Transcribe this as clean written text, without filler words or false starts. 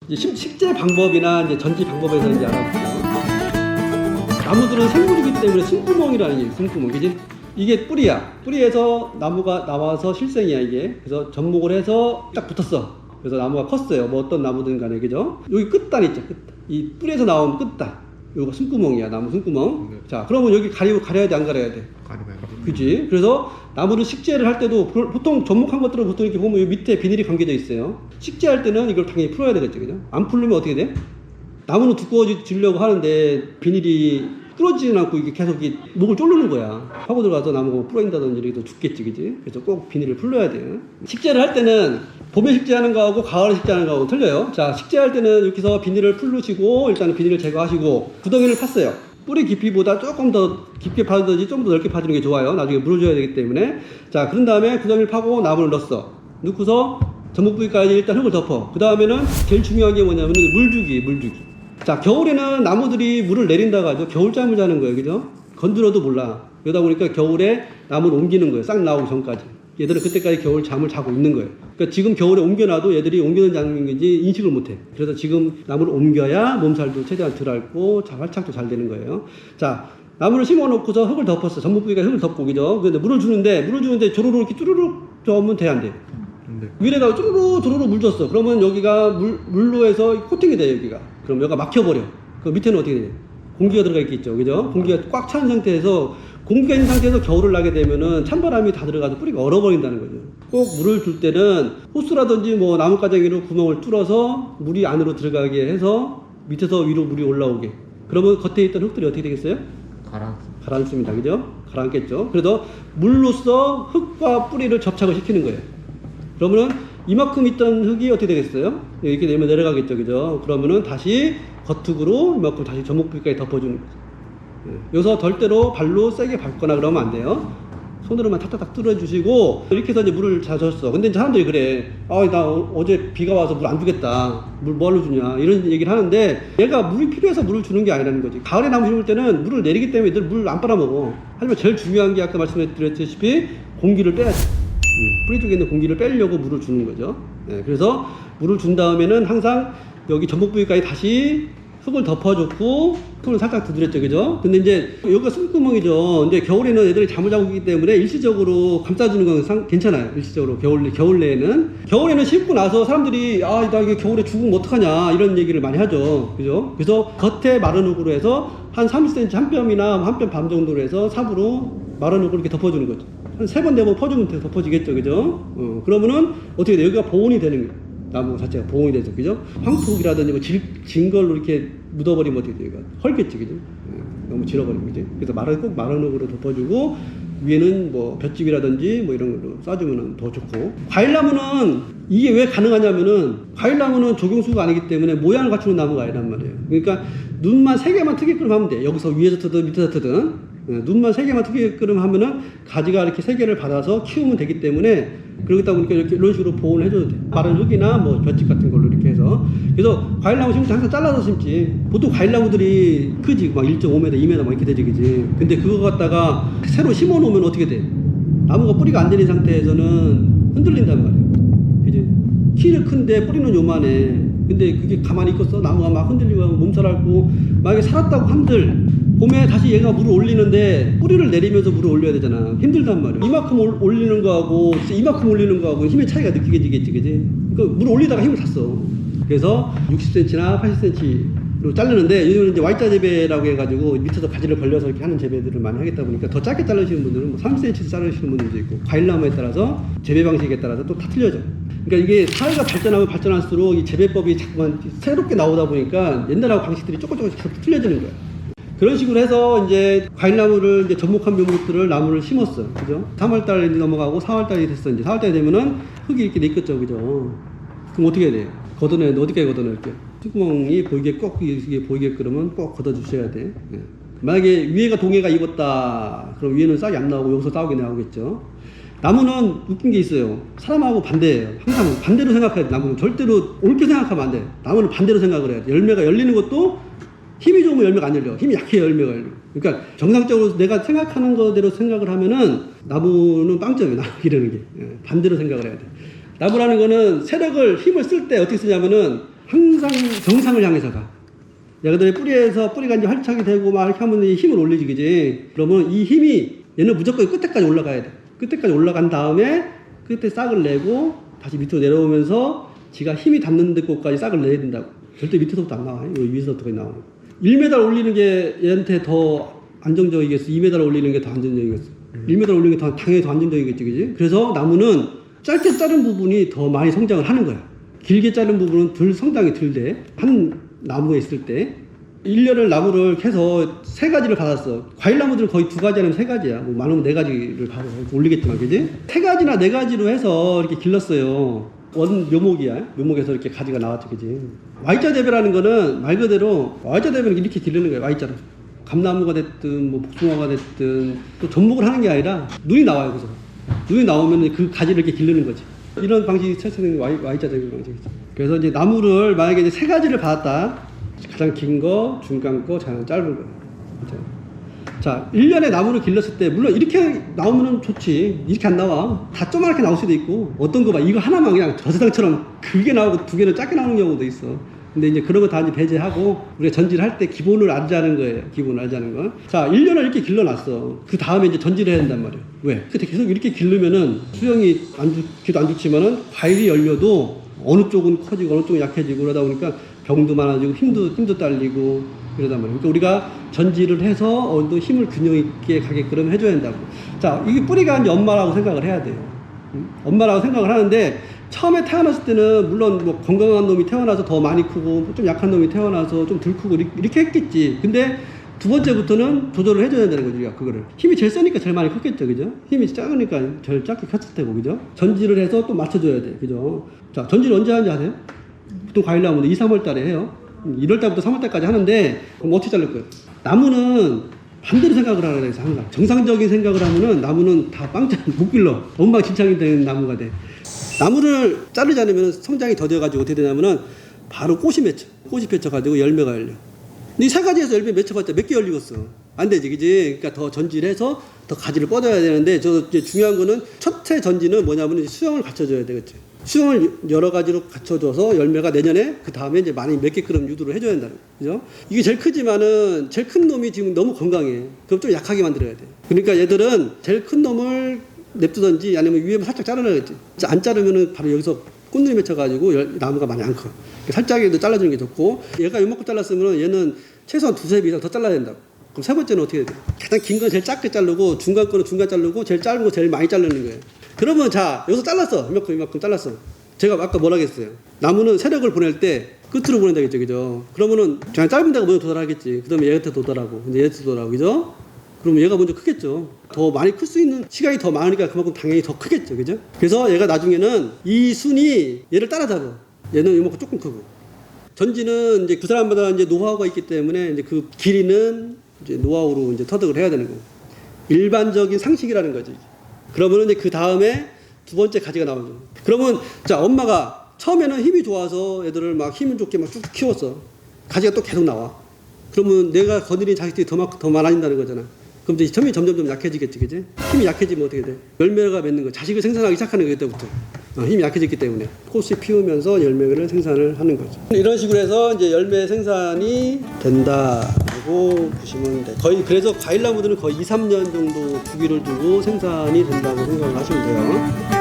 이제 식재 방법이나 이제 전지 방법에서 이제 알아보죠. 나무들은 생물이기 때문에 숨구멍이라는 게 숨구멍, 그지? 이게 뿌리야. 뿌리에서 나무가 나와서 실생이야 이게. 그래서 접목을 해서 딱 붙었어. 그래서 나무가 컸어요. 뭐 어떤 나무든 간에, 그죠? 여기 끝단 있죠. 끝단. 이 뿌리에서 나온 끝단. 요거 숨구멍이야. 나무 숨구멍. 네. 자, 그러면 여기 가려야 돼, 안 가려야 돼? 가려봐요. 그지? 그래서 나무를 식재를 할 때도 보통 접목한 것들은 보통 이렇게 보면 이 밑에 비닐이 감겨져 있어요. 식재할 때는 이걸 당연히 풀어야 되겠죠, 그죠? 안 풀면 어떻게 돼? 나무는 두꺼워지려고 하는데 비닐이 뚫어지진 않고 이게 계속 이 목을 쪼르는 거야. 파고 들어가서 나무가 부러진다든지 이렇게 죽겠지, 그지? 그래서 꼭 비닐을 풀러야 돼요. 식재를 할 때는 봄에 식재하는 거하고 가을에 식재하는 거하고 틀려요. 자, 식재할 때는 이렇게 해서 비닐을 풀르시고 일단 비닐을 제거하시고 구덩이를 팠어요. 뿌리 깊이보다 조금 더 깊게 파든지 좀 더 넓게 파주는 게 좋아요. 나중에 물을 줘야 되기 때문에. 자, 그런 다음에 구덩이를 파고 나무를 넣었어. 넣고서 전목부위까지 일단 흙을 덮어. 그 다음에는 제일 중요한 게 뭐냐면 물주기. 자, 겨울에는 나무들이 물을 내린다고 하죠. 겨울잠을 자는 거예요, 그죠? 건드려도 몰라. 그러다 보니까 겨울에 나무를 옮기는 거예요. 싹 나오기 전까지. 얘들은 그때까지 겨울 잠을 자고 있는 거예요. 그러니까 지금 겨울에 옮겨놔도 얘들이 옮기는 장면인지 인식을 못해. 그래서 지금 나무를 옮겨야 몸살도 최대한 덜 앓고 활착도 잘 되는 거예요. 자, 나무를 심어놓고서 흙을 덮었어. 전목부위가 흙을 덮고, 그죠? 근데 물을 주는데 조로로 이렇게 쭈루룩 저으면 돼, 안 돼? 네. 위에다가 쭈루루 물 줬어. 그러면 여기가 물로 해서 코팅이 돼, 여기가. 그럼 여기가 막혀버려. 그 밑에는 어떻게 돼? 공기가 들어가 있겠죠, 그죠? 공기가 꽉 찬 상태에서, 공기가 있는 상태에서 겨울을 나게 되면은 찬바람이 다 들어가서 뿌리가 얼어버린다는 거죠. 꼭 물을 줄 때는 호스라든지 뭐 나뭇가지로 구멍을 뚫어서 물이 안으로 들어가게 해서 밑에서 위로 물이 올라오게. 그러면 겉에 있던 흙들이 어떻게 되겠어요? 가라앉습니다, 그죠? 가라앉겠죠. 그래서 물로써 흙과 뿌리를 접착을 시키는 거예요. 그러면은 이만큼 있던 흙이 어떻게 되겠어요? 이렇게 되면 내려가겠죠, 그죠? 그러면은 다시 겉흙으로 이만큼 다시 전목부위까지 덮어주는 거죠. 여기서 절대로 발로 세게 밟거나 그러면 안 돼요. 손으로만 탁탁탁 뚫어주시고, 이렇게 해서 이제 물을 다 줬어. 근데 이제 사람들이 그래. 나 어제 비가 와서 물 안 주겠다. 물 뭐하러 주냐. 이런 얘기를 하는데, 얘가 물이 필요해서 물을 주는 게 아니라는 거지. 가을에 나무 심을 때는 물을 내리기 때문에 얘들 물 안 빨아먹어. 하지만 제일 중요한 게 아까 말씀드렸다시피 공기를 빼야지. 뿌리 쪽에 있는 공기를 빼려고 물을 주는 거죠. 그래서 물을 준 다음에는 항상 여기 전목부위까지 다시 흙을 덮어줬고, 손을 살짝 두드렸죠, 그죠? 근데 이제 여기가 숨구멍이죠. 근데 겨울에는 애들이 잠을 자고 있기 때문에 일시적으로 감싸주는 건 괜찮아요. 일시적으로 겨울에는 심고 나서 사람들이 나 이게 겨울에 죽으면 어떡하냐 이런 얘기를 많이 하죠, 그죠? 그래서 겉에 마른 흙으로 해서 한 30cm 한 뼘이나 한 뼘 반 정도로 해서 삽으로 마른 흙을 이렇게 덮어주는 거죠. 한 3번 4번 퍼주면 덮어지겠죠, 그죠? 그러면은 어떻게 돼요? 여기가 보온이 되는 거예요. 나무 자체가 보온이 되죠, 그죠? 황토이라든지 뭐 진 걸로 이렇게 묻어버리면 어떻게 돼요? 헐겠지, 그죠? 너무 질어버리면, 그죠? 그래서 꼭 마른 흙으로 덮어주고, 위에는 뭐 볏짚이라든지 뭐 이런 걸로 쏴주면 더 좋고. 과일나무는 이게 왜 가능하냐면은, 과일나무는 적용수가 아니기 때문에 모양을 갖추는 나무가 아니란 말이에요. 그러니까 눈만 3개만 트게끔 하면 돼. 여기서 위에서 트든 밑에서 트든. 눈만 3개만 트게끔 하면은 가지가 이렇게 3개를 받아서 키우면 되기 때문에, 그러다 보니까 이런 식으로 보온을 해줘도 돼. 마른 흙이나 뭐 볏짚 같은 걸로 이렇게 해서. 그래서 과일나무 심을 때 항상 잘라서 심지. 보통 과일나무들이 크지, 막 1.5m, 2m 막 이렇게 되지, 그지? 근데 그거 갖다가 새로 심어 놓으면 어떻게 돼? 나무가 뿌리가 안 되는 상태에서는 흔들린단 말이에요, 그지? 키는 큰데 뿌리는 요만해. 근데 그게 가만히 있겠어? 나무가 막 흔들리고 하고 몸살 앓고, 만약에 살았다고 한들 봄에 다시 얘가 물을 올리는데 뿌리를 내리면서 물을 올려야 되잖아. 힘들단 말이야. 이만큼 올리는 거하고 이만큼 올리는 거하고 힘의 차이가 느끼게지겠지, 그지? 그러니까 물을 올리다가 힘을 샀어. 그래서 60cm나 80cm로 자르는데, 요즘은 이제 Y자 재배라고 해가지고 밑에서 가지를 벌려서 이렇게 하는 재배들을 많이 하겠다 보니까 더 짧게 자르시는 분들은 뭐 30cm 자르시는 분들도 있고, 과일나무에 따라서 재배 방식에 따라서 또 다 틀려져. 그러니까 이게 사회가 발전하면 발전할수록 이 재배법이 자꾸만 새롭게 나오다 보니까 옛날하고 방식들이 조금씩 틀려지는 거야. 그런 식으로 해서 이제 과일나무를 이제 접목한 묘목들을 나무를 심었어, 그죠? 3월달에 넘어가고 4월달이 됐어. 이제 4월달이 되면은 흙이 이렇게 내겠죠, 그죠? 그럼 어떻게 해야 돼? 어디까지 걷어낼게요? 흙구멍이 이게 보이게 그러면 꼭 걷어주셔야 돼. 만약에 위에가 동해가 입었다, 그럼 위에는 싹이 안 나오고 여기서 싸우게 나오겠죠. 나무는 웃긴 게 있어요. 사람하고 반대예요. 항상 반대로 생각해야 돼. 나무는 절대로 옳게 생각하면 안 돼. 나무는 반대로 생각을 해야 돼. 열매가 열리는 것도 힘이 좋으면 열매가 안 열려. 힘이 약해 열매가 열려. 그러니까 정상적으로 내가 생각하는 거대로 생각을 하면은 나무는 빵점이야. 이러는 게. 반대로 생각을 해야 돼. 나무라는 거는 힘을 쓸 때 어떻게 쓰냐면은 항상 정상을 향해서 가. 얘가들이 뿌리가 이제 활착이 되고 막 이렇게 하면 힘을 올리지, 그지? 그러면 이 힘이 얘는 무조건 끝에까지 올라가야 돼. 끝에까지 올라간 다음에 끝에 싹을 내고 다시 밑으로 내려오면서 지가 힘이 닿는 데까지 싹을 내야 된다고. 절대 밑에서부터 안 나와. 이거 위에서부터 나와. 1m 올리는 게 얘한테 더 안정적이겠어. 2m 올리는 게 더 안정적이겠어. 1m 올리는 게 당연히 더 안정적이겠지, 그지? 그래서 나무는 짧게 자른 부분이 더 많이 성장을 하는 거야. 길게 자른 부분은 성장이 덜 돼. 한 나무에 있을 때 1년을 나무를 캐서 3가지를 받았어. 과일나무들은 거의 2가지 아니면 3가지야. 뭐 많으면 4가지를 올리겠지만, 그지? 3가지나 4가지로 해서 이렇게 길렀어요. 원 묘목이야. 묘목에서 이렇게 가지가 나왔죠, 그지? Y자 재배라는 거는 말 그대로 Y자 재배는 이렇게 기르는 거예요. Y자로. 감나무가 됐든 뭐 복숭아가 됐든 또 접목을 하는 게 아니라 눈이 나와요. 그래서 눈이 나오면 그 가지를 이렇게 기르는 거지. 이런 방식이 최초는 Y자 재배 방식이죠. 그래서 이제 나무를 만약에 이제 3가지를 받았다. 가장 긴 거, 중간 거, 가장 짧은 거. 자, 1년에 나무를 길렀을 때 물론 이렇게 나오면 좋지. 이렇게 안 나와. 다 조그맣게 나올 수도 있고 어떤 거 봐. 이거 하나만 그냥 저 세상처럼 크게 나오고 2개는 작게 나오는 경우도 있어. 근데 이제 그런 거 다 이제 배제하고 우리가 전지를 할 때 기본을 알자는 거예요. 기본을 알자는 거. 자, 1년을 이렇게 길러놨어. 그 다음에 이제 전지를 해야 된단 말이에요. 왜? 근데 계속 이렇게 길르면은 수영이 안 좋기도 안 좋지만은 과일이 열려도 어느 쪽은 커지고 어느 쪽은 약해지고 그러다 보니까 병도 많아지고 힘도 딸리고 이러단 말이에요. 그러니까 우리가 전지를 해서 어느 정도 힘을 균형 있게 가게끔 해줘야 된다고. 자, 이게 뿌리가 이제 엄마라고 생각을 해야 돼요. 엄마라고 생각을 하는데 처음에 태어났을 때는 물론 뭐 건강한 놈이 태어나서 더 많이 크고 좀 약한 놈이 태어나서 좀 덜 크고 이렇게 했겠지. 근데 2번째부터는 조절을 해줘야 된다는 거죠. 우리가 그거를. 힘이 제일 세니까 제일 많이 컸겠죠. 그죠? 힘이 작으니까 제일 작게 컸을 테고. 그죠? 전지를 해서 또 맞춰줘야 돼. 그죠? 자, 전지를 언제 하는지 아세요? 보통 과일 나무는 2, 3월 달에 해요. 1월 달부터 3월 달까지 하는데 그럼 어떻게 자를 거예요? 나무는 반대로 생각을 하라 그래서 항상 정상적인 생각을 하면은 나무는 다 빵점 못 길러. 엉망진창이 되는 나무가 돼. 나무를 자르지 않으면 성장이 더뎌가지고 어떻게 되냐면은 바로 꽃이 맺혀. 꽃이 맺혀가지고 열매가 열려. 이 3가지에서 열매 맺혀봤자 몇 개 열리겠어. 안 되지, 그지? 그러니까 더 전지를 해서 더 가지를 뻗어야 되는데 이제 중요한 거는 첫째 전지는 뭐냐면 수영을 갖춰줘야 되겠지. 수영을 여러 가지로 갖춰줘서 열매가 내년에 그 다음에 이제 많이 몇 개끔 유도를 해줘야 된다는 거죠. 이게 제일 크지만은 제일 큰 놈이 지금 너무 건강해. 그럼 좀 약하게 만들어야 돼. 그러니까 얘들은 제일 큰 놈을 냅두던지 아니면 위에 살짝 자르려겠지. 안 자르면은 바로 여기서 꽃눈이 맺혀가지고 나무가 많이 안 커. 살짝이라도 잘라주는 게 좋고 얘가 요만큼 잘랐으면 얘는 최소한 2-3배 이상 더 잘라야 된다고. 그럼 3번째는 어떻게 해야 돼? 가장 긴 건 제일 작게 자르고 중간 거는 중간 자르고 제일 짧은 거 제일 많이 자르는 거예요. 그러면 자 여기서 잘랐어. 이만큼 잘랐어. 제가 아까 뭐라 했어요? 나무는 세력을 보낼 때 끝으로 보낸다겠죠, 그죠? 그러면은 그냥 짧은 데가 먼저 도달하겠지. 그 다음에 얘한테 도달하고 이제 얘한테 도달하고, 그죠? 그러면 얘가 먼저 크겠죠. 더 많이 클 수 있는 시간이 더 많으니까 그만큼 당연히 더 크겠죠, 그죠? 그래서 얘가 나중에는 이 순이 얘를 따라잡아. 얘는 이만큼 조금 크고. 전지는 이제 그 사람마다 이제 노하우가 있기 때문에 이제 그 길이는 이제 노하우로 이제 터득을 해야 되는 거고. 일반적인 상식이라는 거죠. 그러면 이제 그 다음에 2번째 가지가 나오죠. 그러면 자 엄마가 처음에는 힘이 좋아서 애들을 막 힘을 좋게 막 쭉쭉 키웠어. 가지가 또 계속 나와. 그러면 내가 거느린 자식들이 더 많아진다는 거잖아. 그럼 이제 힘이 점점 약해지겠지, 그지? 힘이 약해지면 어떻게 돼? 열매가 맺는 거, 자식을 생산하기 시작하는 거 그때부터. 힘이 약해졌기 때문에 꽃이 피우면서 열매를 생산을 하는 거죠. 이런 식으로 해서 이제 열매 생산이 된다고 보시면 돼. 거의 그래서 과일나무들은 거의 2-3년 정도 주기를 두고 생산이 된다고 생각을 하시면 돼요.